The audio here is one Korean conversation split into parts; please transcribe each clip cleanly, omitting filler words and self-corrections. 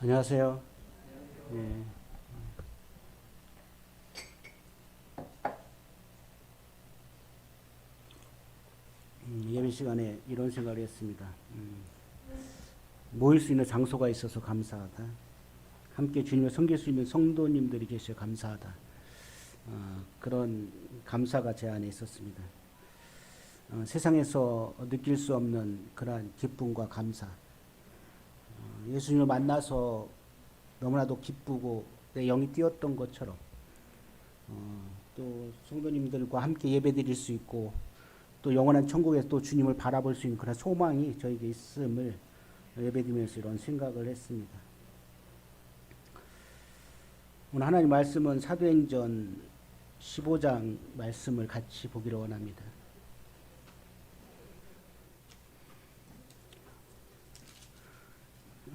안녕하세요. 예, 예배 시간에 이런 생각을 했습니다. 모일 수 있는 장소가 있어서 감사하다. 함께 주님을 섬길 수 있는 성도님들이 계셔 감사하다. 그런 감사가 제 안에 있었습니다. 세상에서 느낄 수 없는 그러한 기쁨과 감사. 예수님을 만나서 너무나도 기쁘고 내 영이 뛰었던 것처럼 또 성도님들과 함께 예배드릴 수 있고 또 영원한 천국에서 또 주님을 바라볼 수 있는 그런 소망이 저에게 있음을 예배드리면서 이런 생각을 했습니다. 오늘 하나님 말씀은 사도행전 15장 말씀을 같이 보기를 원합니다.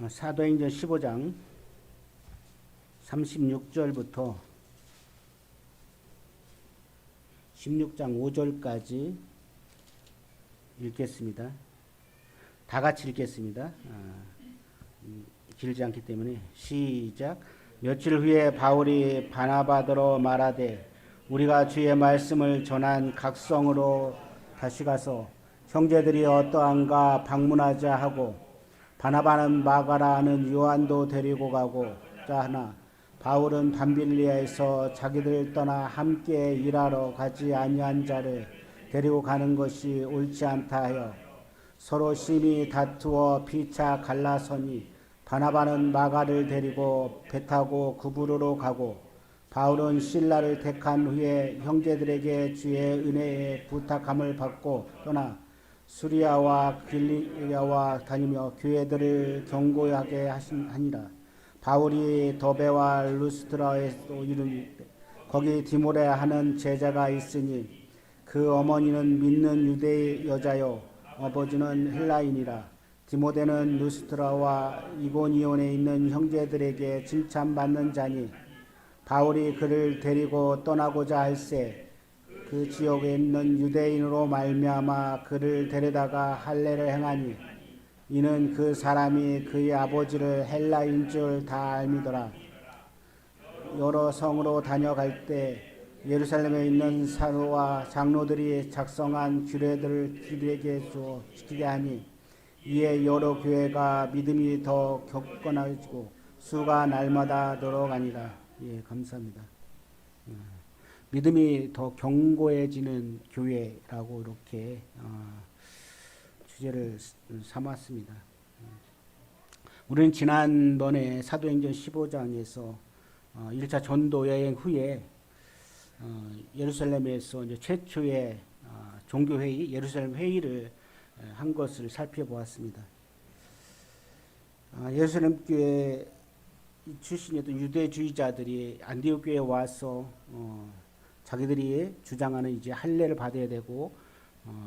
사도행전 15장 36절부터 16장 5절까지 읽겠습니다. 다 같이 읽겠습니다. 길지 않기 때문에 시작. 며칠 후에 바울이 바나바더러 말하되 우리가 주의 말씀을 전한 각성으로 다시 가서 형제들이 어떠한가 방문하자 하고 바나바는 마가라 하는 요한도 데리고 가고자 하나 바울은 밤빌리아에서 자기들 떠나 함께 일하러 가지 아니한 자를 데리고 가는 것이 옳지 않다 하여 서로 심히 다투어 피차 갈라서니 바나바는 마가를 데리고 배 타고 구브로로 가고 바울은 실라를 택한 후에 형제들에게 주의 은혜에 부탁함을 받고 떠나 수리아와 길리아와 다니며 교회들을 경고하게 하니라. 바울이 더베와 루스트라에도 이르니 거기 디모레 하는 제자가 있으니 그 어머니는 믿는 유대 여자요 아버지는 헬라인이라. 디모데는 루스트라와 이고니온에 있는 형제들에게 칭찬받는 자니 바울이 그를 데리고 떠나고자 할새 그 지역에 있는 유대인으로 말미암아 그를 데려다가 할례를 행하니 이는 그 사람이 그의 아버지를 헬라인 줄 다 알미더라. 여러 성으로 다녀갈 때 예루살렘에 있는 사도와 장로들이 작성한 규례들을 그들에게 주어 지키게 하니 이에 여러 교회가 믿음이 더 격건해지고 수가 날마다 늘어가니라. 예, 감사합니다. 믿음이 더 견고해지는 교회라고 이렇게 주제를 삼았습니다. 우리는 지난번에 사도행전 15장에서 1차 전도 여행 후에 예루살렘에서 이제 최초의 종교회의, 예루살렘 회의를 한 것을 살펴보았습니다. 예루살렘 교회 출신이었던 유대주의자들이 안디옥 교회에 와서 자기들이 주장하는 이제 할례를 받아야 되고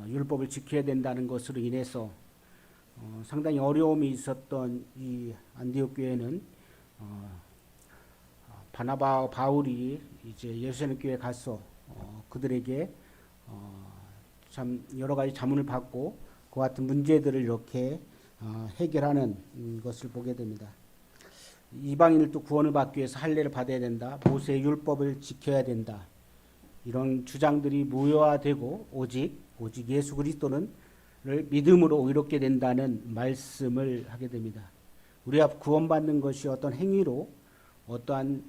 율법을 지켜야 된다는 것으로 인해서 상당히 어려움이 있었던 이 안디옥 교회는 바나바와 바울이 이제 예루살렘 교회에 가서 그들에게 참 여러 가지 자문을 받고 그 같은 문제들을 이렇게 해결하는 것을 보게 됩니다. 이방인들도 구원을 받기 위해서 할례를 받아야 된다. 모세의 율법을 지켜야 된다. 이런 주장들이 무효화되고 오직 예수 그리스도를 믿음으로 의롭게 된다는 말씀을 하게 됩니다. 우리가 구원받는 것이 어떤 행위로 어떠한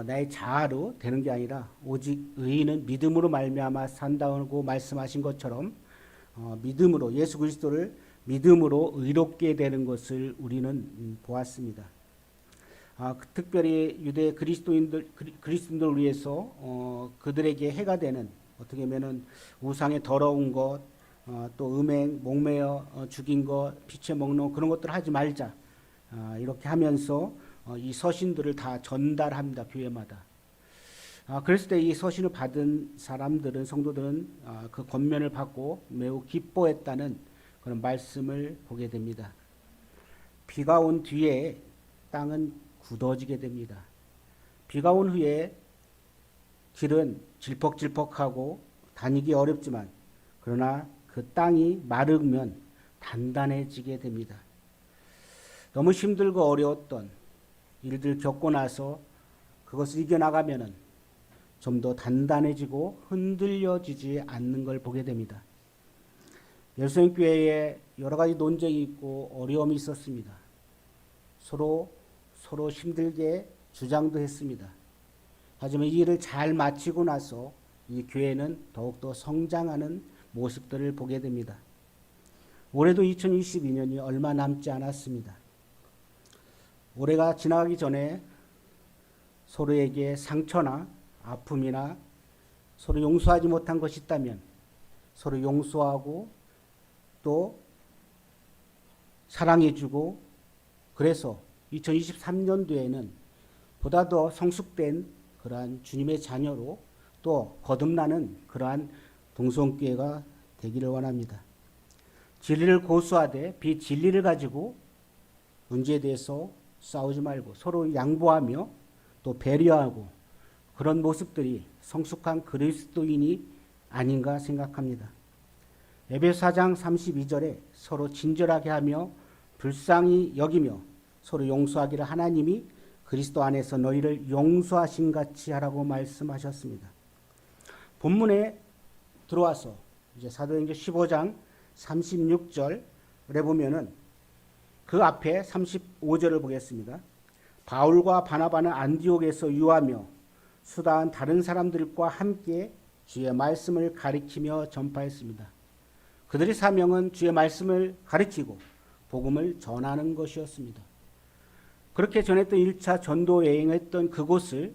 나의 자아로 되는 게 아니라 오직 의인은 믿음으로 말미암아 산다고 말씀하신 것처럼 믿음으로 예수 그리스도를 믿음으로 의롭게 되는 것을 우리는 보았습니다. 특별히 유대 그리스도인들을 위해서 그들에게 해가 되는 어떻게 보면은 우상의 더러운 것, 또 음행, 목매어 죽인 것, 피체 먹는 그런 것들 하지 말자. 이렇게 하면서 이 서신들을 다 전달합니다. 교회마다. 그랬을 때 이 서신을 받은 사람들은 성도들은 그 권면을 받고 매우 기뻐했다는 그런 말씀을 보게 됩니다. 비가 온 뒤에 땅은 굳어지게 됩니다. 비가 온 후에 길은 질퍽질퍽하고 다니기 어렵지만 그러나 그 땅이 마르면 단단해지게 됩니다. 너무 힘들고 어려웠던 일들 겪고 나서 그것을 이겨나가면은 좀 더 단단해지고 흔들려지지 않는 걸 보게 됩니다. 예루살렘 교회에 여러 가지 논쟁이 있고 어려움이 있었습니다. 서로 힘들게 주장도 했습니다. 하지만 이 일을 잘 마치고 나서 이 교회는 더욱더 성장하는 모습들을 보게 됩니다. 올해도 2022년이 얼마 남지 않았습니다. 올해가 지나가기 전에 서로에게 상처나 아픔이나 서로 용서하지 못한 것이 있다면 서로 용서하고 또 사랑해주고, 그래서 2023년도에는 보다 더 성숙된 그러한 주님의 자녀로 또 거듭나는 그러한 동성교회가 되기를 원합니다. 진리를 고수하되 비진리를 가지고 문제에 대해서 싸우지 말고 서로 양보하며 또 배려하고, 그런 모습들이 성숙한 그리스도인이 아닌가 생각합니다. 에베소 4장 32절에 서로 친절하게 하며 불쌍히 여기며 서로 용서하기를 하나님이 그리스도 안에서 너희를 용서하신 같이 하라고 말씀하셨습니다. 본문에 들어와서 이제 사도행전 15장 36절에 보면은 그 앞에 35절을 보겠습니다. 바울과 바나바는 안디옥에서 유하며 수다한 다른 사람들과 함께 주의 말씀을 가리키며 전파했습니다. 그들의 사명은 주의 말씀을 가리키고 복음을 전하는 것이었습니다. 그렇게 전했던 1차 전도 여행했던 그곳을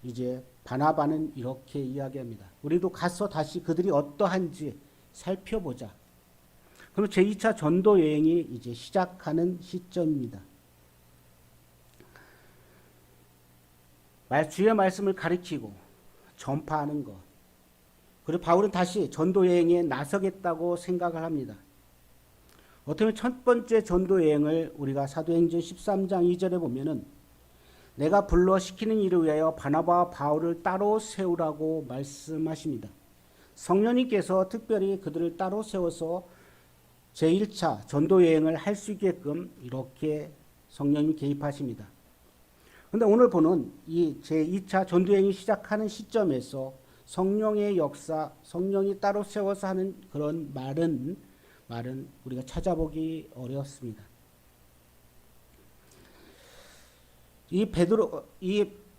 이제 바나바는 이렇게 이야기합니다. 우리도 가서 다시 그들이 어떠한지 살펴보자. 그럼 제2차 전도 여행이 이제 시작하는 시점입니다. 주의 말씀을 가리키고 전파하는 것. 그리고 바울은 다시 전도 여행에 나서겠다고 생각을 합니다. 어떻게 보면 첫 번째 전도 여행을 우리가 사도행전 13장 2절에 보면은 내가 불러 시키는 일을 위하여 바나바와 바울을 따로 세우라고 말씀하십니다. 성령님께서 특별히 그들을 따로 세워서 제1차 전도 여행을 할 수 있게끔 이렇게 성령님 개입하십니다. 그런데 오늘 보는 이 제2차 전도 여행이 시작하는 시점에서 성령의 역사, 성령이 따로 세워서 하는 그런 말은 우리가 찾아보기 어렵습니다. 이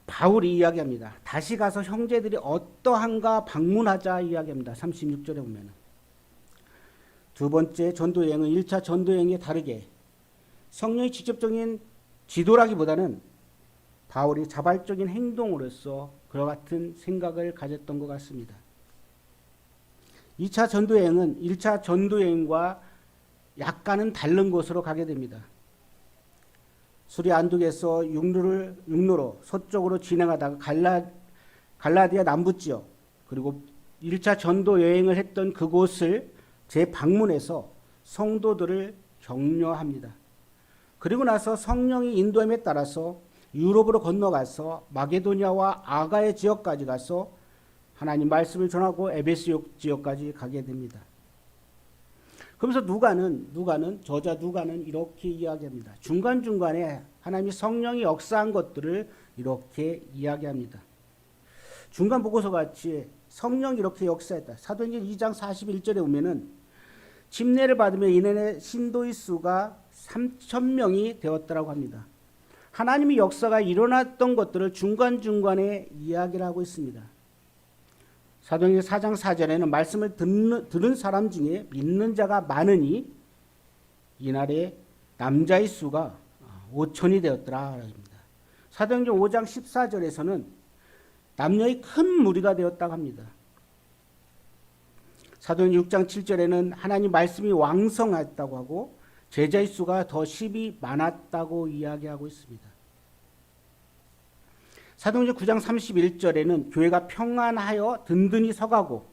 바울이 이야기합니다. 다시 가서 형제들이 어떠한가 방문하자 이야기합니다. 36절에 보면은. 두 번째 전도 여행은 1차 전도 여행에 다르게 성령의 직접적인 지도라기보다는 바울이 자발적인 행동으로서 그와 같은 생각을 가졌던 것 같습니다. 2차 전도여행은 1차 전도여행과 약간은 다른 곳으로 가게 됩니다. 수리 안독에서 육로로 서쪽으로 진행하다가 갈라디아 남부지역, 그리고 1차 전도여행을 했던 그곳을 재방문해서 성도들을 격려합니다. 그리고 나서 성령의 인도함에 따라서 유럽으로 건너가서 마게도니아와 아가의 지역까지 가서 하나님 말씀을 전하고 에베소 지역까지 가게 됩니다. 그러면서 저자 누가는 이렇게 이야기합니다. 중간중간에 하나님이 성령이 역사한 것들을 이렇게 이야기합니다. 중간 보고서 같이 성령이 이렇게 역사했다. 사도행전 2장 41절에 보면은 침례를 받으며 인해의 신도의 수가 3,000명이 되었다라고 합니다. 하나님의 역사가 일어났던 것들을 중간중간에 이야기를 하고 있습니다. 사도행전 4장 4절에는 말씀을 들은 사람 중에 믿는 자가 많으니 이날에 남자의 수가 5,000이 되었더라. 사도행전 5장 14절에서는 남녀의 큰 무리가 되었다고 합니다. 사도행전 6장 7절에는 하나님 말씀이 왕성했다고 하고 제자의 수가 더 10이 많았다고 이야기하고 있습니다. 사도행전 9장 31절에는 교회가 평안하여 든든히 서가고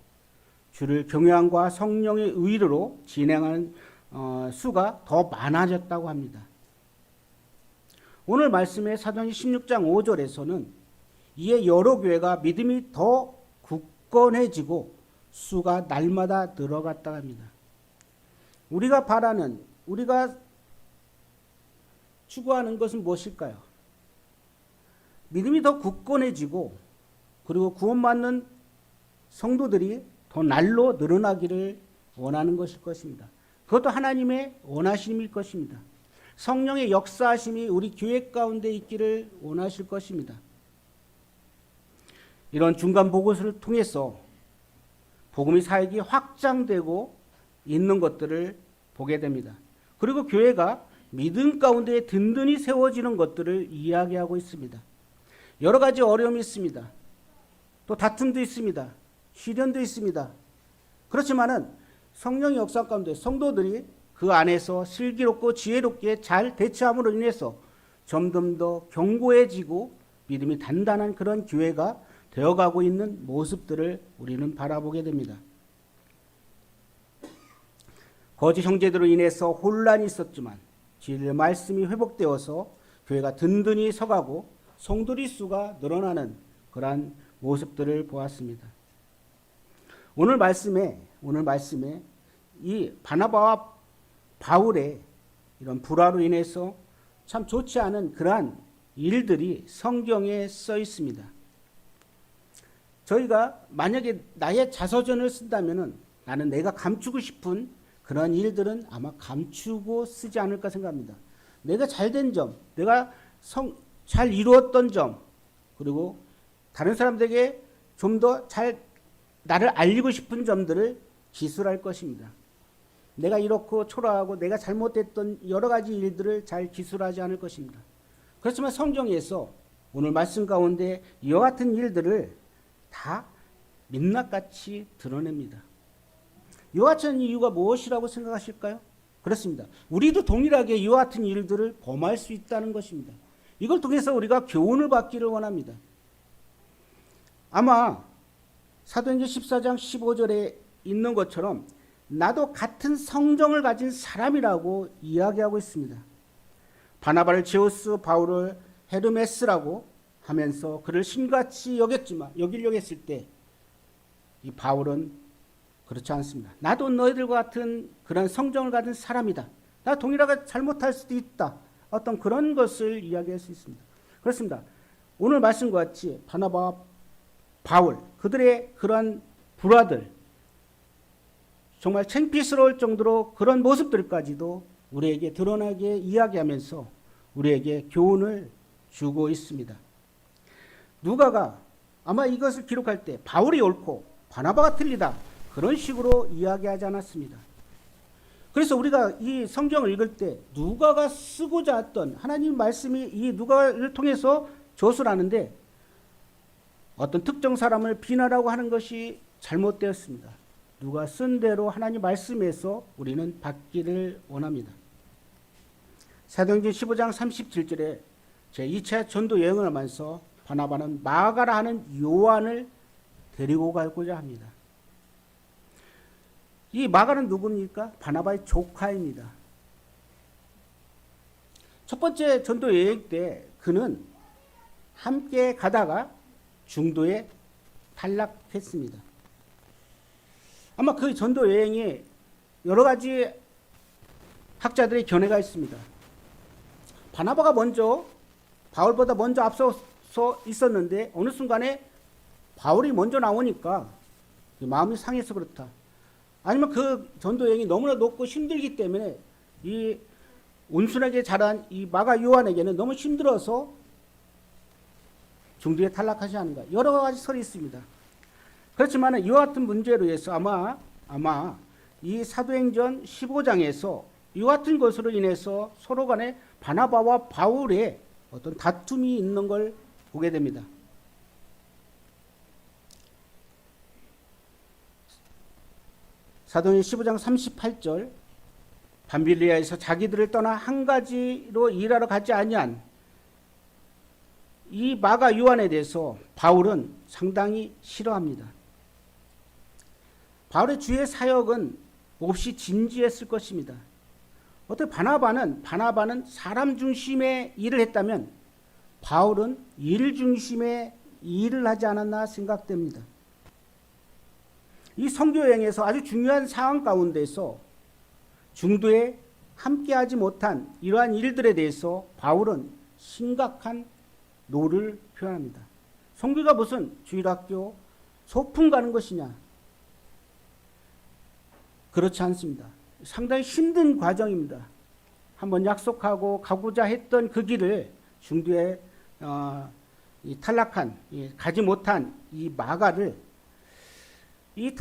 주를 경외함과 성령의 의로 진행하는 수가 더 많아졌다고 합니다. 오늘 말씀의 사도행전 16장 5절에서는 이에 여러 교회가 믿음이 더 굳건해지고 수가 날마다 늘어갔다고 합니다. 우리가 추구하는 것은 무엇일까요? 믿음이 더 굳건해지고 그리고 구원받는 성도들이 더 날로 늘어나기를 원하는 것일 것입니다. 그것도 하나님의 원하심일 것입니다. 성령의 역사하심이 우리 교회 가운데 있기를 원하실 것입니다. 이런 중간 보고서를 통해서 복음의 사역이 확장되고 있는 것들을 보게 됩니다. 그리고 교회가 믿음 가운데 든든히 세워지는 것들을 이야기하고 있습니다. 여러 가지 어려움이 있습니다. 또 다툼도 있습니다. 시련도 있습니다. 그렇지만은 성령의 역사 가운데 성도들이 그 안에서 슬기롭고 지혜롭게 잘 대처함으로 인해서 점점 더 견고해지고 믿음이 단단한 그런 교회가 되어가고 있는 모습들을 우리는 바라보게 됩니다. 거짓 형제들로 인해서 혼란이 있었지만 진리의 말씀이 회복되어서 교회가 든든히 서가고 성도리 수가 늘어나는 그러한 모습들을 보았습니다. 오늘 말씀에 이 바나바와 바울의 이런 불화로 인해서 참 좋지 않은 그러한 일들이 성경에 써 있습니다. 저희가 만약에 나의 자서전을 쓴다면은 나는 내가 감추고 싶은 그런 일들은 아마 감추고 쓰지 않을까 생각합니다. 내가 잘된 점, 내가 잘 이루었던 점, 그리고 다른 사람들에게 좀 더 잘 나를 알리고 싶은 점들을 기술할 것입니다. 내가 이렇고 초라하고 내가 잘못했던 여러 가지 일들을 잘 기술하지 않을 것입니다. 그렇지만 성경에서 오늘 말씀 가운데 이와 같은 일들을 다 민낯같이 드러냅니다. 이와 같은 이유가 무엇이라고 생각하실까요? 그렇습니다. 우리도 동일하게 이와 같은 일들을 범할 수 있다는 것입니다. 이걸 통해서 우리가 교훈을 받기를 원합니다. 아마 사도행전 14장 15절에 있는 것처럼 나도 같은 성정을 가진 사람이라고 이야기하고 있습니다. 바나바를 제우스, 바울을 헤르메스라고 하면서 그를 신같이 여기려고 했을 때 이 바울은 그렇지 않습니다. 나도 너희들과 같은 그런 성정을 가진 사람이다. 나 동일하게 잘못할 수도 있다. 어떤 그런 것을 이야기할 수 있습니다. 그렇습니다. 오늘 말씀과 같이 바나바와 바울, 그들의 그러한 불화들, 정말 창피스러울 정도로 그런 모습들까지도 우리에게 드러나게 이야기하면서 우리에게 교훈을 주고 있습니다. 누가가 아마 이것을 기록할 때 바울이 옳고 바나바가 틀리다 그런 식으로 이야기하지 않았습니다. 그래서 우리가 이 성경을 읽을 때 누가가 쓰고자 했던 하나님 말씀이 이 누가를 통해서 조술하는데 어떤 특정 사람을 비난하고 하는 것이 잘못되었습니다. 누가 쓴 대로 하나님 말씀에서 우리는 받기를 원합니다. 사도행전 15장 37절에 제2차 전도 여행을 하면서 바나바는 마가라 하는 요한을 데리고 가고자 합니다. 이 마가는 누굽니까? 바나바의 조카입니다. 첫 번째 전도 여행 때 그는 함께 가다가 중도에 탈락했습니다. 아마 그 전도 여행에 여러 가지 학자들의 견해가 있습니다. 바나바가 바울보다 먼저 앞서서 있었는데 어느 순간에 바울이 먼저 나오니까 마음이 상해서 그렇다. 아니면 그 전도 여행이 너무나 높고 힘들기 때문에 이 온순하게 자란 이 마가 요한에게는 너무 힘들어서 중도에 탈락하지 않은가. 여러 가지 설이 있습니다. 그렇지만 이와 같은 문제로 인해서 아마 이 사도행전 15장에서 이와 같은 것으로 인해서 서로 간에 바나바와 바울의 어떤 다툼이 있는 걸 보게 됩니다. 사도행전 15장 38절 밤빌리아에서 자기들을 떠나 한 가지로 일하러 가지 아니한 이 마가 요한에 대해서 바울은 상당히 싫어합니다. 바울의 주의 사역은 몹시 진지했을 것입니다. 어떻게 바나바는 사람 중심의 일을 했다면 바울은 일 중심의 일을 하지 않았나 생각됩니다. 이 선교 여행에서 아주 중요한 상황 가운데서 중도에 함께하지 못한 이러한 일들에 대해서 바울은 심각한 노를 표현합니다. 선교가 무슨 주일학교 소풍 가는 것이냐? 그렇지 않습니다. 상당히 힘든 과정입니다. 한번 약속하고 가고자 했던 그 길을 중도에 탈락한, 가지 못한 이 마가를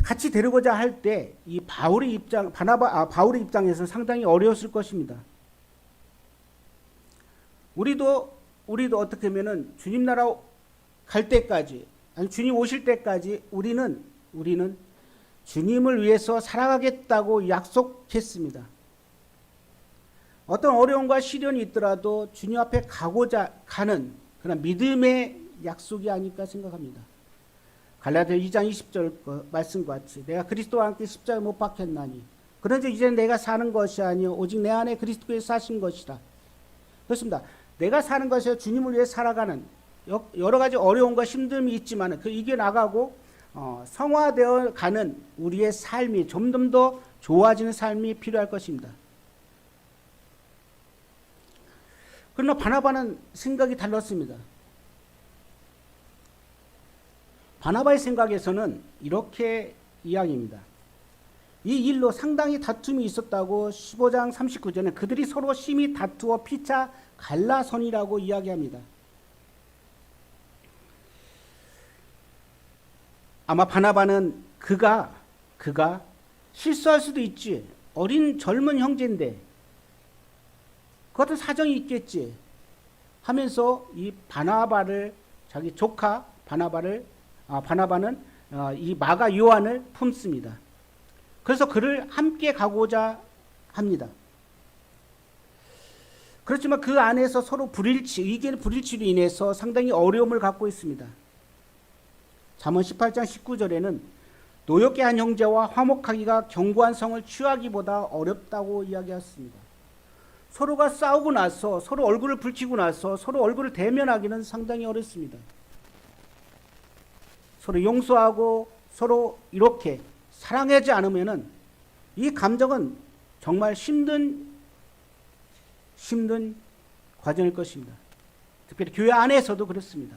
같이 데리고자 할 때 이 바울의 입장에서 상당히 어려웠을 것입니다. 우리도 어떻게 하면은 주님 나라 갈 때까지, 아니 주님 오실 때까지 우리는 주님을 위해서 살아가겠다고 약속했습니다. 어떤 어려움과 시련이 있더라도 주님 앞에 가고자 가는 그런 믿음의 약속이 아닐까 생각합니다. 갈라디아 2장 20절 말씀과 같이 내가 그리스도와 함께 십자가에 못 박혔나니 그런즉 이제 내가 사는 것이 아니요 오직 내 안에 그리스도께서 사신 것이라. 그렇습니다. 내가 사는 것이 주님을 위해 살아가는 여러 가지 어려움과 힘듦이 있지만 그 이겨나가고 성화되어 가는 우리의 삶이 점점 더 좋아지는 삶이 필요할 것입니다. 그러나 바나바는 생각이 달랐습니다. 바나바의 생각에서는 이렇게 이야기입니다. 이 일로 상당히 다툼이 있었다고 15장 39절에 그들이 서로 심히 다투어 피차 갈라선이라고 이야기합니다. 아마 바나바는 그가 실수할 수도 있지. 어린 젊은 형제인데 그 같은 사정이 있겠지 하면서 이 바나바를 자기 조카 바나바는 이 마가 요한을 품습니다. 그래서 그를 함께 가고자 합니다. 그렇지만 그 안에서 서로 의견의 불일치로 인해서 상당히 어려움을 갖고 있습니다. 잠언 18장 19절에는 노엽게 한 형제와 화목하기가 견고한 성을 취하기보다 어렵다고 이야기했습니다. 서로가 싸우고 나서 서로 얼굴을 붉히고 나서 서로 얼굴을 대면하기는 상당히 어렵습니다. 서로 용서하고 서로 이렇게 사랑하지 않으면은 이 감정은 정말 힘든 과정일 것입니다. 특별히 교회 안에서도 그렇습니다.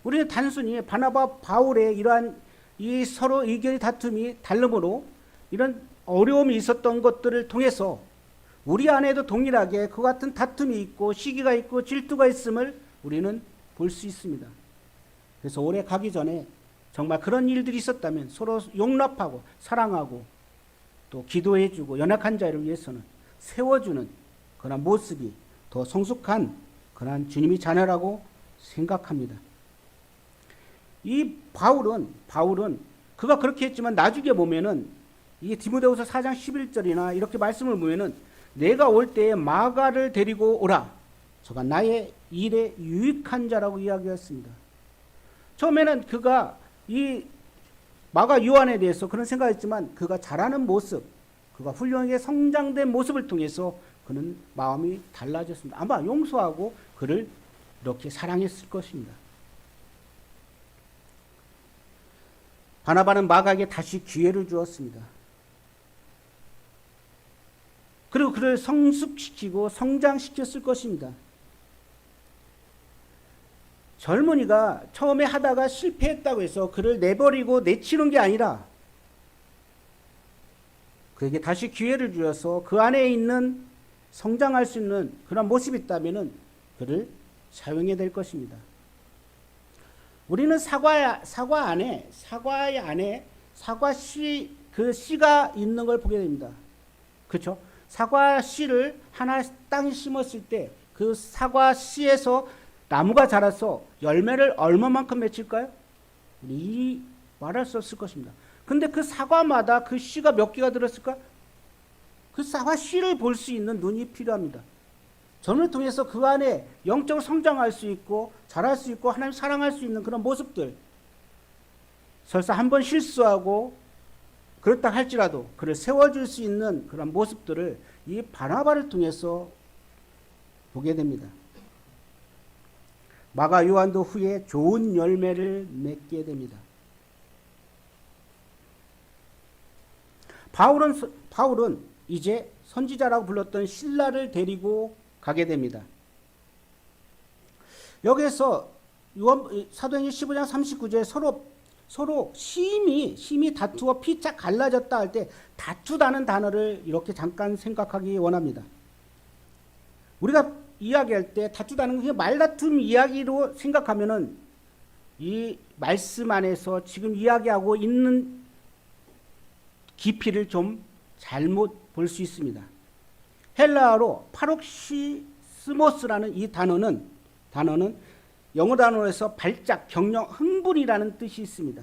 우리는 단순히 바나바 바울의 이러한 이 서로 의견의 다툼이 다름으로 이런 어려움이 있었던 것들을 통해서 우리 안에도 동일하게 그 같은 다툼이 있고 시기가 있고 질투가 있음을 우리는 볼 수 있습니다. 그래서 오래 가기 전에 정말 그런 일들이 있었다면 서로 용납하고 사랑하고 또 기도해주고 연약한 자를 위해서는 세워주는 그런 모습이 더 성숙한 그런 주님의 자녀라고 생각합니다. 이 바울은 그가 그렇게 했지만 나중에 보면은 이 디모데후서 4장 11절이나 이렇게 말씀을 보면은 내가 올 때에 마가를 데리고 오라. 저가 나의 일에 유익한 자라고 이야기했습니다. 처음에는 그가 이 마가 요한에 대해서 그런 생각했지만 그가 잘하는 모습, 그가 훌륭하게 성장된 모습을 통해서 그는 마음이 달라졌습니다. 아마 용서하고 그를 이렇게 사랑했을 것입니다. 바나바는 마가에게 다시 기회를 주었습니다. 그리고 그를 성숙시키고 성장시켰을 것입니다. 젊은이가 처음에 하다가 실패했다고 해서 그를 내버리고 내치는 게 아니라 그에게 다시 기회를 주어서 그 안에 있는 성장할 수 있는 그런 모습이 있다면 그를 사용해야 될 것입니다. 우리는 사과 안에 사과 씨 그 씨가 있는 걸 보게 됩니다. 그렇죠? 사과 씨를 하나 땅에 심었을 때 그 사과 씨에서 나무가 자라서 열매를 얼마만큼 맺힐까요? 이 말할 수 없을 것입니다. 근데 그 사과마다 그 씨가 몇 개가 들었을까? 그 사과 씨를 볼 수 있는 눈이 필요합니다. 전을 통해서 그 안에 영적으로 성장할 수 있고 자랄 수 있고 하나님 사랑할 수 있는 그런 모습들, 설사 한번 실수하고 그렇다 할지라도 그를 세워줄 수 있는 그런 모습들을 이 바나바를 통해서 보게 됩니다. 마가 요한도 후에 좋은 열매를 맺게 됩니다. 바울은 이제 선지자라고 불렀던 실라를 데리고 가게 됩니다. 여기에서 사도행전 15장 39절에 서로 심히 다투어 피차 갈라졌다 할 때 다투다는 단어를 이렇게 잠깐 생각하기 원합니다. 우리가 이야기할 때 다투다는 게 말다툼 이야기로 생각하면은 이 말씀 안에서 지금 이야기하고 있는 깊이를 좀 잘못 볼 수 있습니다. 헬라어로 파록시스모스라는 이 단어는 영어 단어에서 발작, 격려, 흥분이라는 뜻이 있습니다.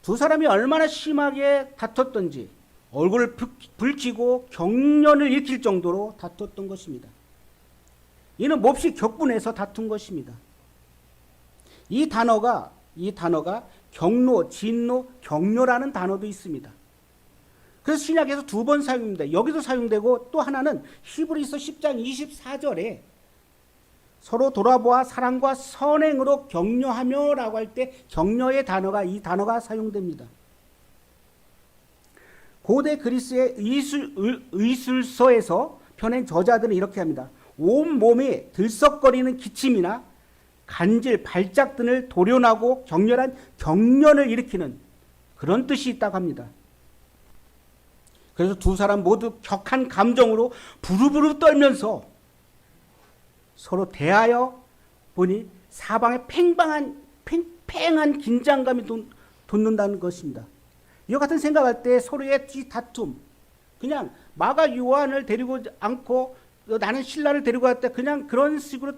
두 사람이 얼마나 심하게 다퉜던지 얼굴을 붉히고 경련을 일으킬 정도로 다퉜던 것입니다. 이는 몹시 격분해서 다툰 것입니다. 이 단어가 경로, 진노, 격려라는 단어도 있습니다. 그래서 신약에서 2번 사용됩니다. 여기도 사용되고 또 하나는 히브리서 10장 24절에 서로 돌아보아 사랑과 선행으로 격려하며 라고 할 때 격려의 단어가 이 단어가 사용됩니다. 고대 그리스의 의술서에서 펴낸 저자들은 이렇게 합니다. 온 몸에 들썩거리는 기침이나 간질, 발작 등을 도련하고 격렬한 경련을 일으키는 그런 뜻이 있다고 합니다. 그래서 두 사람 모두 격한 감정으로 부르부르 떨면서 서로 대하여 보니 사방에 팽팽한 긴장감이 돋는다는 것입니다. 이와 같은 생각할 때 서로의 다툼, 그냥 마가 요한을 데리고 않고 나는 신라를 데리고 갔다 그냥 그런 식으로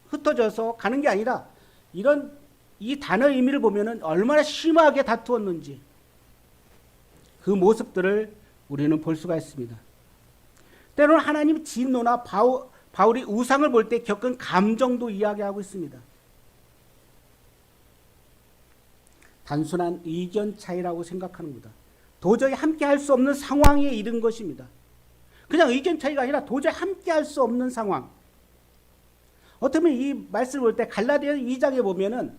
흩어져서 가는 게 아니라 이 단어의 의미를 보면은 얼마나 심하게 다투었는지 그 모습들을 우리는 볼 수가 있습니다. 때로는 하나님 진노나 바울이 우상을 볼 때 겪은 감정도 이야기하고 있습니다. 단순한 의견 차이라고 생각하는 겁니다. 도저히 함께 할 수 없는 상황에 이른 것입니다. 그냥 의견 차이가 아니라 도저히 함께 할 수 없는 상황. 어떻게 보면 이 말씀을 볼 때 갈라디아 2장에 보면은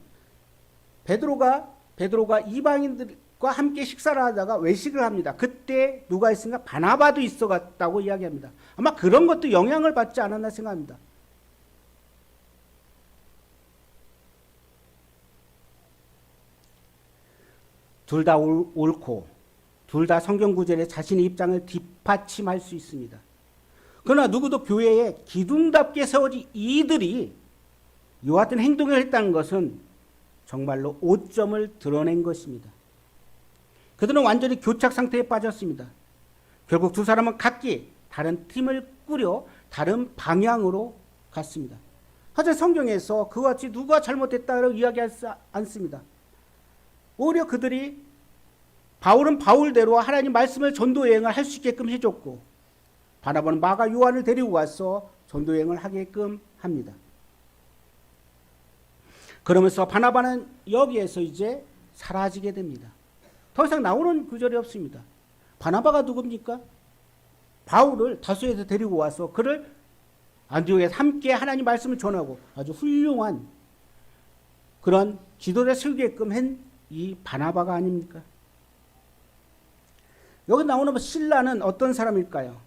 베드로가 이방인들과 함께 식사를 하다가 외식을 합니다. 그때 누가 있으니까 바나바도 있어갔다고 이야기합니다. 아마 그런 것도 영향을 받지 않았나 생각합니다. 둘 다 옳고 둘 다 성경 구절에 자신의 입장을 뒷받침할 수 있습니다. 그러나 누구도 교회에 기둥답게 세워진 이들이 이와 같은 행동을 했다는 것은 정말로 오점을 드러낸 것입니다. 그들은 완전히 교착 상태에 빠졌습니다. 결국 두 사람은 각기 다른 팀을 꾸려 다른 방향으로 갔습니다. 하지만 성경에서 그와 같이 누가 잘못했다고 이야기하지 않습니다. 오히려 그들이 바울은 바울대로 하나님 말씀을 전도 여행을 할 수 있게끔 해줬고 바나바는 마가 요한을 데리고 와서 전도 여행을 하게끔 합니다. 그러면서 바나바는 여기에서 이제 사라지게 됩니다. 더 이상 나오는 구절이 없습니다. 바나바가 누굽니까? 바울을 다소에서 데리고 와서 그를 안디옥에서 함께 하나님 말씀을 전하고 아주 훌륭한 그런 지도를 세우게끔 한 이 바나바가 아닙니까? 여기 나오는 신라는 어떤 사람일까요?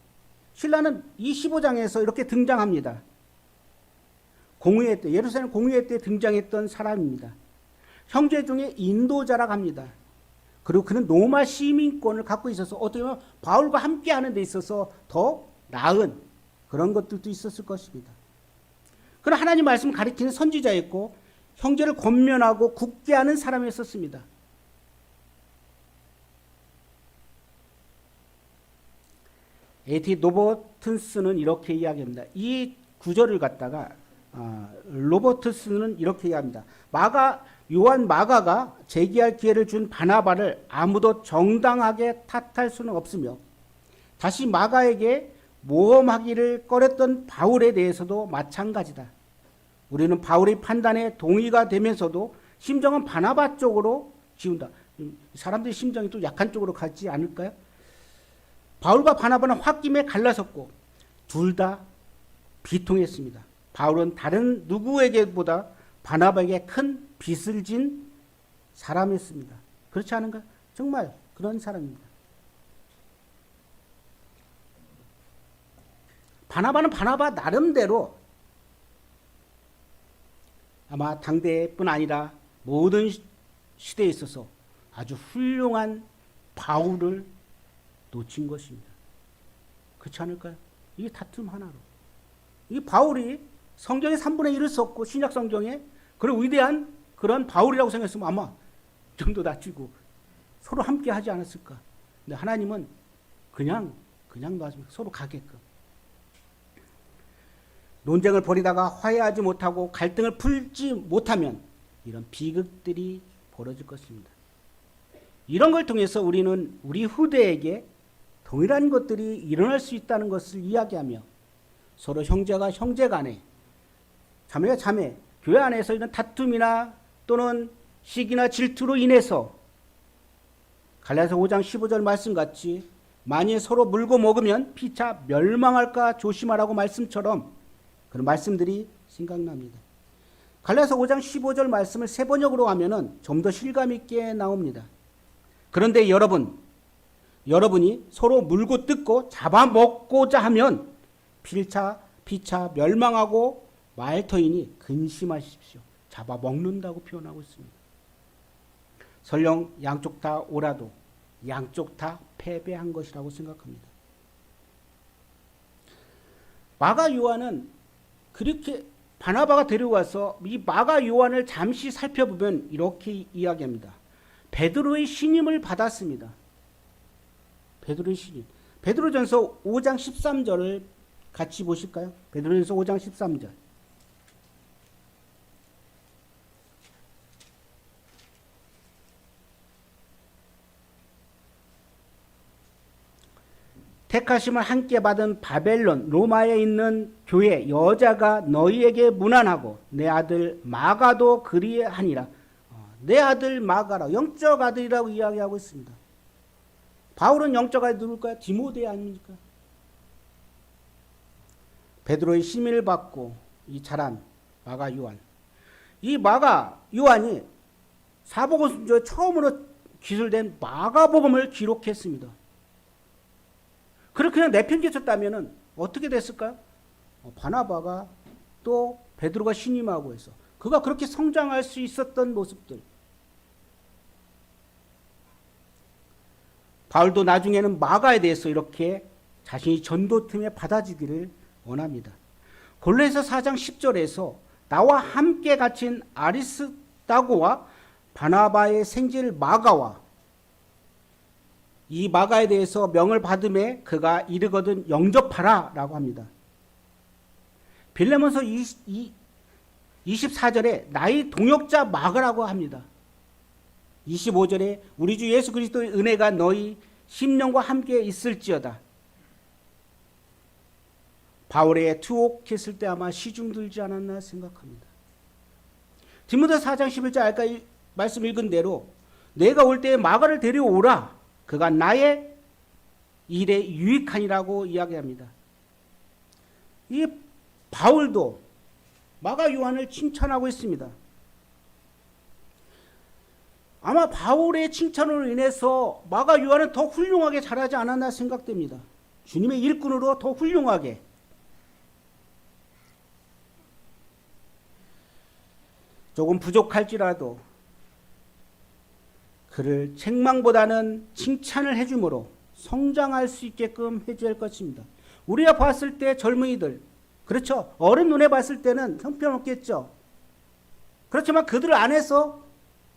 신라는 이 15장에서 이렇게 등장합니다. 공의회 때, 예루살렘 공의회 때 등장했던 사람입니다. 형제 중에 인도자라고 합니다. 그리고 그는 로마 시민권을 갖고 있어서 어떻게 보면 바울과 함께 하는 데 있어서 더 나은 그런 것들도 있었을 것입니다. 그는 하나님 말씀을 가리키는 선지자였고 형제를 권면하고 굳게 하는 사람이었습니다. A.T. 로버튼스는 이렇게 이야기합니다. 이 구절을 갖다가 로버튼스는 이렇게 이야기합니다. 요한 마가가 제기할 기회를 준 바나바를 아무도 정당하게 탓할 수는 없으며 다시 마가에게 모험하기를 꺼렸던 바울에 대해서도 마찬가지다. 우리는 바울의 판단에 동의가 되면서도 심정은 바나바 쪽으로 기운다. 사람들의 심정이 또 약한 쪽으로 가지 않을까요? 바울과 바나바는 홧김에 갈라섰고 둘 다 비통했습니다. 바울은 다른 누구에게보다 바나바에게 큰 빚을 진 사람이었습니다. 그렇지 않은가? 정말 그런 사람입니다. 바나바는 바나바 나름대로 아마 당대뿐 아니라 모든 시대에 있어서 아주 훌륭한 바울을 놓친 것입니다. 그렇지 않을까요? 이게 다툼 하나로. 이 바울이 성경의 3분의 1을 썼고 신약 성경에 그런 위대한 그런 바울이라고 생각했으면 아마 좀 더 낮추고 서로 함께 하지 않았을까. 근데 하나님은 그냥 놔줍니다. 서로 가게끔. 논쟁을 벌이다가 화해하지 못하고 갈등을 풀지 못하면 이런 비극들이 벌어질 것입니다. 이런 걸 통해서 우리는 우리 후대에게 동일한 것들이 일어날 수 있다는 것을 이야기하며 서로 형제가 형제 간에 자매가 자매, 교회 안에서 이런 다툼이나 또는 시기나 질투로 인해서 갈라디아서 5장 15절 말씀같이 만일 서로 물고 먹으면 피차 멸망할까 조심하라고 말씀처럼 그런 말씀들이 생각납니다. 갈라디아서 5장 15절 말씀을 세 번역으로 하면은 좀 더 실감 있게 나옵니다. 그런데 여러분이 서로 물고 뜯고 잡아먹고자 하면 피차 멸망하고 말터이니 근심하십시오. 잡아먹는다고 표현하고 있습니다. 설령 양쪽 다 오라도 양쪽 다 패배한 것이라고 생각합니다. 마가 요한은 그렇게 바나바가 데려와서 이 마가 요한을 잠시 살펴보면 이렇게 이야기합니다. 베드로의 신임을 받았습니다. 베드로의 신임. 베드로전서 5장 13절을 같이 보실까요? 베드로전서 5장 13절. 택하심을 함께 받은 바벨론 로마에 있는 교회 여자가 너희에게 문안하고 내 아들 마가도 그리하니라. 내 아들 마가라 영적 아들이라고 이야기하고 있습니다. 바울은 영적 아들 누굴까요? 디모데 아닙니까? 베드로의 심의를 받고 이 자란 마가 요한. 이 마가 요한이 사복음 순서에 처음으로 기술된 마가복음을 기록했습니다. 그렇게 그냥 내팽개쳤다면 어떻게 됐을까요? 바나바가 또 베드로가 신임하고 해서 그가 그렇게 성장할 수 있었던 모습들. 바울도 나중에는 마가에 대해서 이렇게 자신이 전도팀에 받아주기를 원합니다. 골로새서 4장 10절에서 나와 함께 갇힌 아리스다고와 바나바의 생질 마가와 이 마가에 대해서 명을 받음에 그가 이르거든 영접하라 라고 합니다. 빌레몬서 24절에 나의 동역자 마가라고 합니다. 25절에 우리 주 예수 그리스도의 은혜가 너희 심령과 함께 있을지어다. 바울의 투옥했을 때 아마 시중 들지 않았나 생각합니다. 디모데 4장 11절 아까 말씀 읽은 대로 내가 올 때에 마가를 데려오라. 그가 나의 일에 유익하니라고 이야기합니다. 이 바울도 마가 요한을 칭찬하고 있습니다. 아마 바울의 칭찬으로 인해서 마가 요한은 더 훌륭하게 자라지 않았나 생각됩니다. 주님의 일꾼으로 더 훌륭하게. 조금 부족할지라도 그를 책망보다는 칭찬을 해줌으로 성장할 수 있게끔 해줘야 할 것입니다. 우리가 봤을 때 젊은이들, 그렇죠. 어른 눈에 봤을 때는 형편없겠죠. 그렇지만 그들 안에서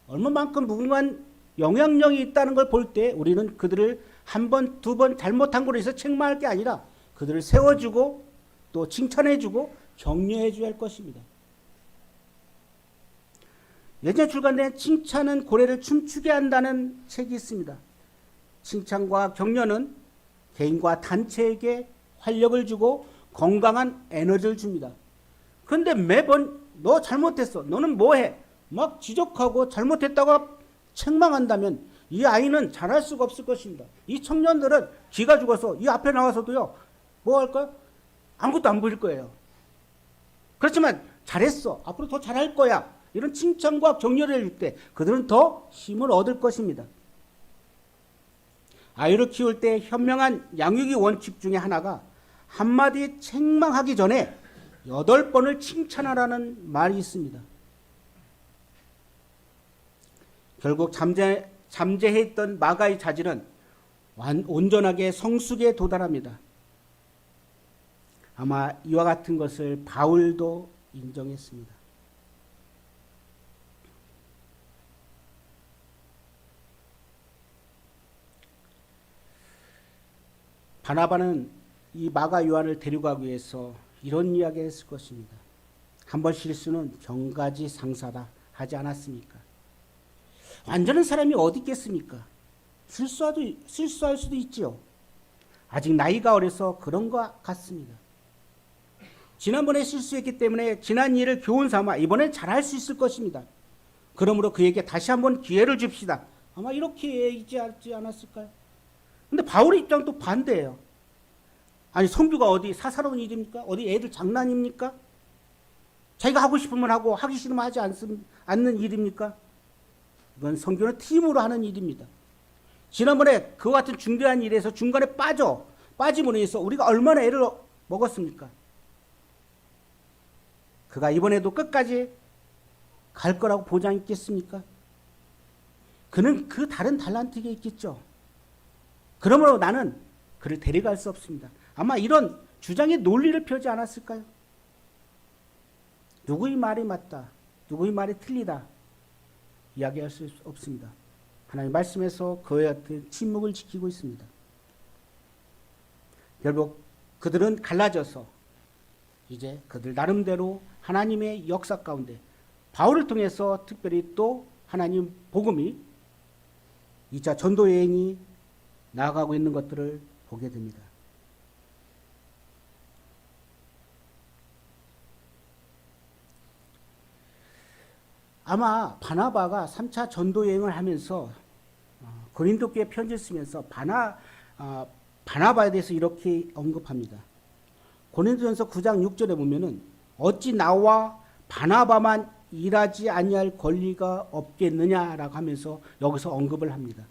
얼마만큼 무궁한 영향력이 있다는 걸 볼 때 우리는 그들을 한 번, 두 번 잘못한 걸로 해서 책망할 게 아니라 그들을 세워주고 또 칭찬해주고 격려해줘야 할 것입니다. 예전에 출간된 칭찬은 고래를 춤추게 한다는 책이 있습니다. 칭찬과 격려는 개인과 단체에게 활력을 주고 건강한 에너지를 줍니다. 그런데 매번 너 잘못했어. 너는 뭐해? 막 지적하고 잘못했다고 책망한다면 이 아이는 잘할 수가 없을 것입니다. 이 청년들은 기가 죽어서 이 앞에 나와서도요. 뭐 할까요? 아무것도 안 보일 거예요. 그렇지만 잘했어. 앞으로 더 잘할 거야. 이런 칭찬과 격려를 해줄 때 그들은 더 힘을 얻을 것입니다. 아이를 키울 때 현명한 양육의 원칙 중에 하나가 한마디 책망하기 전에 8번을 칭찬하라는 말이 있습니다. 결국 잠재했던 마가의 자질은 온전하게 성숙에 도달합니다. 아마 이와 같은 것을 바울도 인정했습니다. 바나바는 이 마가 요한을 데려가기 위해서 이런 이야기를 했을 것입니다. 한 번 실수는 경가지 상사다 하지 않았습니까? 완전한 사람이 어디 있겠습니까? 실수할 수도 있지요. 아직 나이가 어려서 그런 것 같습니다. 지난번에 실수했기 때문에 지난 일을 교훈 삼아 이번엔 잘할 수 있을 것입니다. 그러므로 그에게 다시 한번 기회를 줍시다. 아마 이렇게 얘기하지 않았을까요? 근데 바울의 입장도 반대예요. 아니 선교가 어디 사사로운 일입니까? 어디 애들 장난입니까? 자기가 하고 싶으면 하고 하기 싫으면 하지 않는 일입니까? 이건 선교는 팀으로 하는 일입니다. 지난번에 그와 같은 중대한 일에서 중간에 빠짐으로 인해서 우리가 얼마나 애를 먹었습니까? 그가 이번에도 끝까지 갈 거라고 보장 있겠습니까? 그는 그 다른 달란트가 있겠죠. 그러므로 나는 그를 데려갈 수 없습니다. 아마 이런 주장의 논리를 펴지 않았을까요? 누구의 말이 맞다, 누구의 말이 틀리다 이야기할 수 없습니다. 하나님 말씀에서 그와 같은 침묵을 지키고 있습니다. 결국 그들은 갈라져서 이제 그들 나름대로 하나님의 역사 가운데 바울을 통해서 특별히 또 하나님 복음이 2차 전도 여행이 나아가고 있는 것들을 보게 됩니다. 아마 바나바가 3차 전도 여행을 하면서 고린도 교회에 편지를 쓰면서 바나바에 대해서 이렇게 언급합니다. 고린도전서 9장 6절에 보면은 어찌 나와 바나바만 일하지 아니할 권리가 없겠느냐라고 하면서 여기서 언급을 합니다.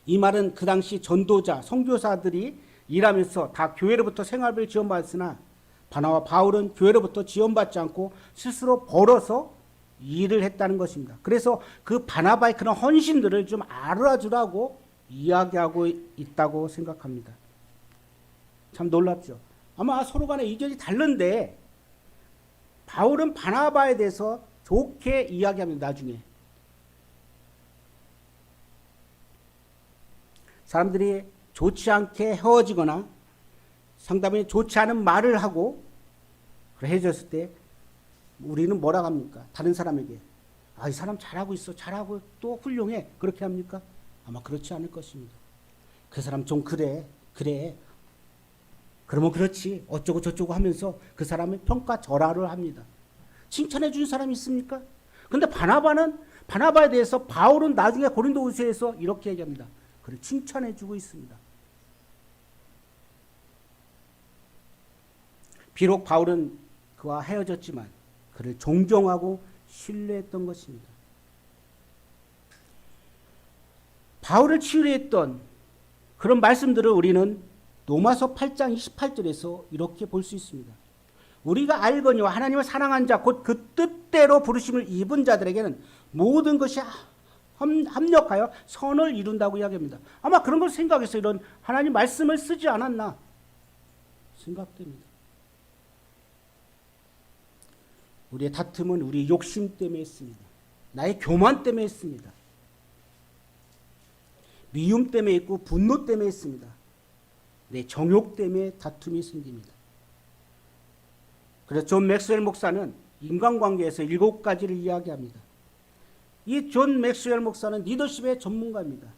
이 말은 그 당시 전도자, 선교사들이 일하면서 다 교회로부터 생활비를 지원받았으나 바나바 바울은 교회로부터 지원받지 않고 스스로 벌어서 일을 했다는 것입니다. 그래서 그 바나바의 그런 헌신들을 좀 알아주라고 이야기하고 있다고 생각합니다. 참 놀랍죠. 아마 서로 간에 의견이 다른데 바울은 바나바에 대해서 좋게 이야기합니다. 나중에 사람들이 좋지 않게 헤어지거나 상담이 좋지 않은 말을 하고 헤어졌을 때 우리는 뭐라고 합니까? 다른 사람에게 이 사람 잘하고 있어, 잘하고 또 훌륭해, 그렇게 합니까? 아마 그렇지 않을 것입니다. 그 사람 좀 그래 그러면 그렇지 어쩌고 저쩌고 하면서 그 사람의 평가절하를 합니다. 칭찬해 준 사람이 있습니까? 근데 바나바에 대해서 바울은 나중에 고린도후서에서 이렇게 얘기합니다. 그를 칭찬해 주고 있습니다. 비록 바울은 그와 헤어졌지만 그를 존경하고 신뢰했던 것입니다. 바울을 치유했던 그런 말씀들을 우리는 로마서 8장 28절에서 이렇게 볼 수 있습니다. 우리가 알거니와 하나님을 사랑한 자 곧 그 뜻대로 부르심을 입은 자들에게는 모든 것이 합력하여 선을 이룬다고 이야기합니다. 아마 그런 걸 생각해서 이런 하나님 말씀을 쓰지 않았나 생각됩니다. 우리의 다툼은 우리 욕심 때문에 했습니다. 나의 교만 때문에 했습니다. 미움 때문에 있고 분노 때문에 했습니다. 내 정욕 때문에 다툼이 생깁니다. 그래서 존 맥스웰 목사는 인간관계에서 7가지를 이야기합니다. 이 존 맥스웰 목사는 리더십의 전문가입니다.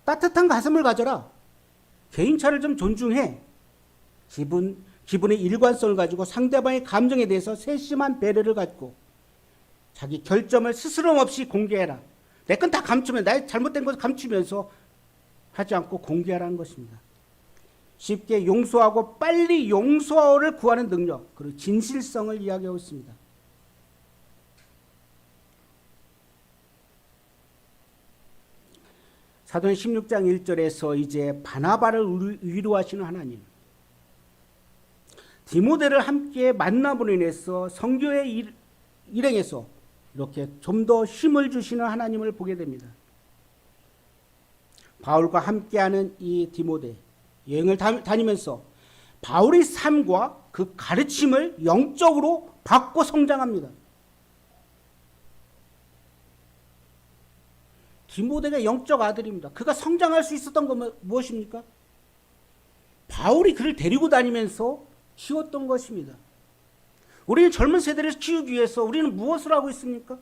따뜻한 가슴을 가져라. 개인차를 좀 존중해. 기분의 일관성을 가지고 상대방의 감정에 대해서 세심한 배려를 갖고 자기 결점을 스스럼 없이 공개해라. 내 건 다 감추면 나의 잘못된 것을 감추면서 하지 않고 공개하라는 것입니다. 쉽게 용서하고 빨리 용서를 구하는 능력, 그리고 진실성을 이야기하고 있습니다. 사도행 16장 1절에서 이제 바나바를 위로하시는 하나님, 디모데를 함께 만남으로 인해서 선교의 일행에서 이렇게 좀 더 힘을 주시는 하나님을 보게 됩니다. 바울과 함께하는 이 디모데 여행을 다니면서 바울의 삶과 그 가르침을 영적으로 받고 성장합니다. 디모데가 영적 아들입니다. 그가 성장할 수 있었던 건 무엇입니까? 바울이 그를 데리고 다니면서 키웠던 것입니다. 우리는 젊은 세대를 키우기 위해서 우리는 무엇을 하고 있습니까?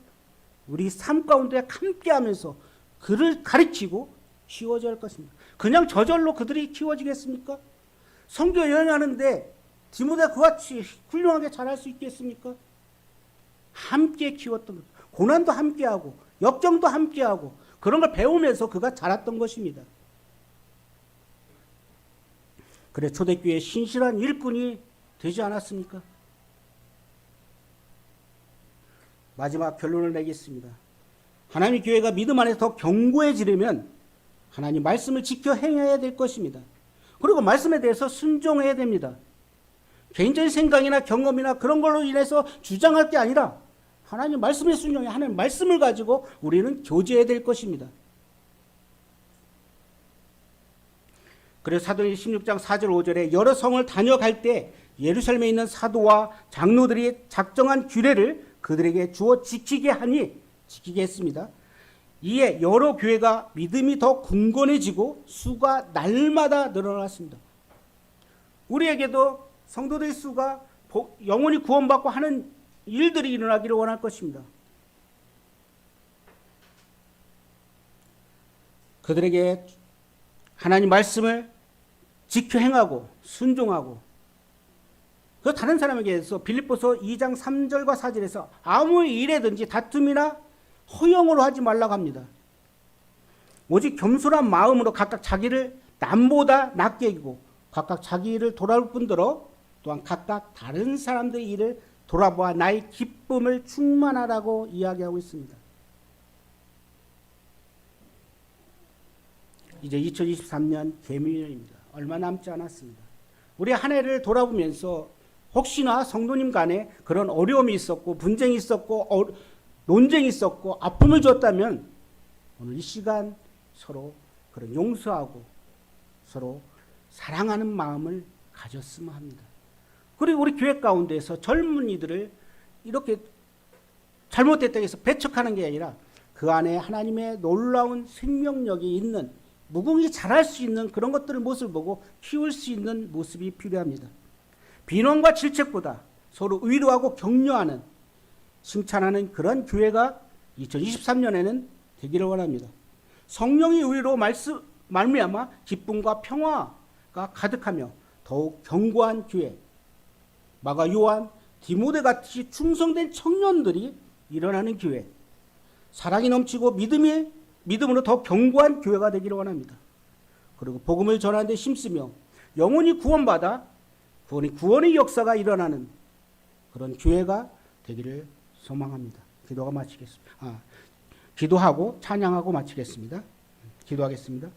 우리 삶 가운데 함께하면서 그를 가르치고 키워줘야 할 것입니다. 그냥 저절로 그들이 키워지겠습니까? 선교 여행하는데 디모데가 그같이 훌륭하게 잘할 수 있겠습니까? 함께 키웠던 것, 고난도 함께하고 역경도 함께하고 그런 걸 배우면서 그가 자랐던 것입니다. 그래 초대교회의 신실한 일꾼이 되지 않았습니까? 마지막 결론을 내겠습니다. 하나님의 교회가 믿음 안에서 더 견고해지려면 하나님 말씀을 지켜 행해야 될 것입니다. 그리고 말씀에 대해서 순종해야 됩니다. 개인적인 생각이나 경험이나 그런 걸로 인해서 주장할 게 아니라 하나님 말씀에 순종해 하나님 말씀을 가지고 우리는 교제해야 될 것입니다. 그래서 사도행전 16장 4절 5절에 여러 성을 다녀갈 때 예루살렘에 있는 사도와 장로들이 작정한 규례를 그들에게 주어 지키게 했습니다. 이에 여러 교회가 믿음이 더 굳건해지고 수가 날마다 늘어났습니다. 우리에게도 성도들의 수가 영원히 구원받고 하는 일들이 일어나기를 원할 것입니다. 그들에게 하나님 말씀을 지켜 행하고 순종하고 그 다른 사람에게서 빌립보서 2장 3절과 4절에서 아무 일에든지 다툼이나 허영으로 하지 말라고 합니다. 오직 겸손한 마음으로 각각 자기를 남보다 낮게 여기고 각각 자기 일을 돌아볼 뿐더러 또한 각각 다른 사람들의 일을 돌아보아 나의 기쁨을 충만하라고 이야기하고 있습니다. 이제 2023년 개미년입니다. 얼마 남지 않았습니다. 우리 한 해를 돌아보면서 혹시나 성도님 간에 그런 어려움이 있었고 분쟁이 있었고 논쟁이 있었고 아픔을 줬다면 오늘 이 시간 서로 그런 용서하고 서로 사랑하는 마음을 가졌으면 합니다. 그리고 우리 교회 가운데서 젊은이들을 이렇게 잘못됐다고 해서 배척하는 게 아니라 그 안에 하나님의 놀라운 생명력이 있는 무궁히 자랄 수 있는 그런 것들을 모습을 보고 키울 수 있는 모습이 필요합니다. 비난과 질책보다 서로 위로하고 격려하는 칭찬하는 그런 교회가 2023년에는 되기를 원합니다. 성령의 의로 말미암아 기쁨과 평화가 가득하며 더욱 견고한 교회, 마가, 요한, 디모데 같이 충성된 청년들이 일어나는 교회, 사랑이 넘치고 믿음으로 더 견고한 교회가 되기를 원합니다. 그리고 복음을 전하는 데 힘쓰며 영혼이 구원받아 구원의 역사가 일어나는 그런 교회가 되기를 소망합니다. 기도하고 찬양하고 마치겠습니다. 기도하겠습니다.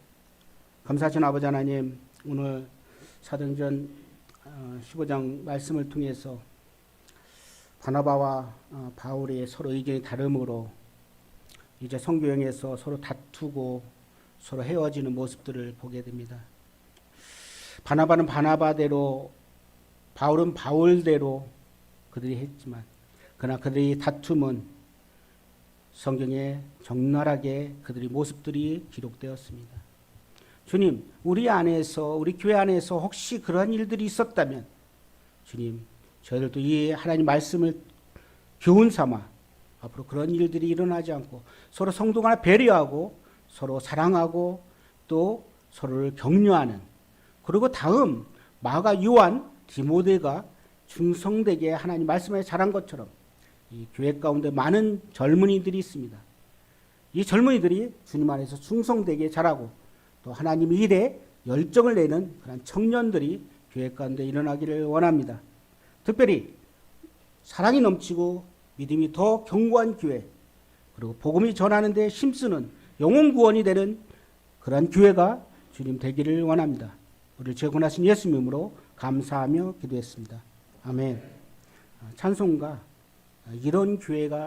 감사하신 아버지 하나님, 오늘 사도행전 15장 말씀을 통해서 바나바와 바울의 서로 의견이 다름으로 이제 선교여행에서 서로 다투고 서로 헤어지는 모습들을 보게 됩니다. 바나바는 바나바대로 바울은 바울대로 그들이 했지만 그러나 그들의 다툼은 성경에 적나라하게 그들의 모습들이 기록되었습니다. 주님, 우리 교회 안에서 혹시 그러한 일들이 있었다면 주님, 저희들도 이 하나님 말씀을 교훈 삼아 앞으로 그런 일들이 일어나지 않고 서로 성도 간에 배려하고 서로 사랑하고 또 서로를 격려하는, 그리고 다음 마가, 요한, 디모데가 충성되게 하나님 말씀에 자란 것처럼 이 교회 가운데 많은 젊은이들이 있습니다. 이 젊은이들이 주님 안에서 충성되게 자라고 또 하나님 일에 열정을 내는 그런 청년들이 교회 가운데 일어나기를 원합니다. 특별히 사랑이 넘치고 믿음이 더 견고한 교회, 그리고 복음이 전하는 데 힘쓰는 영혼 구원이 되는 그러한 교회가 주님 되기를 원합니다. 우리를 재건하신 예수 이름으로 감사하며 기도했습니다. 아멘. 찬송가 이런 교회가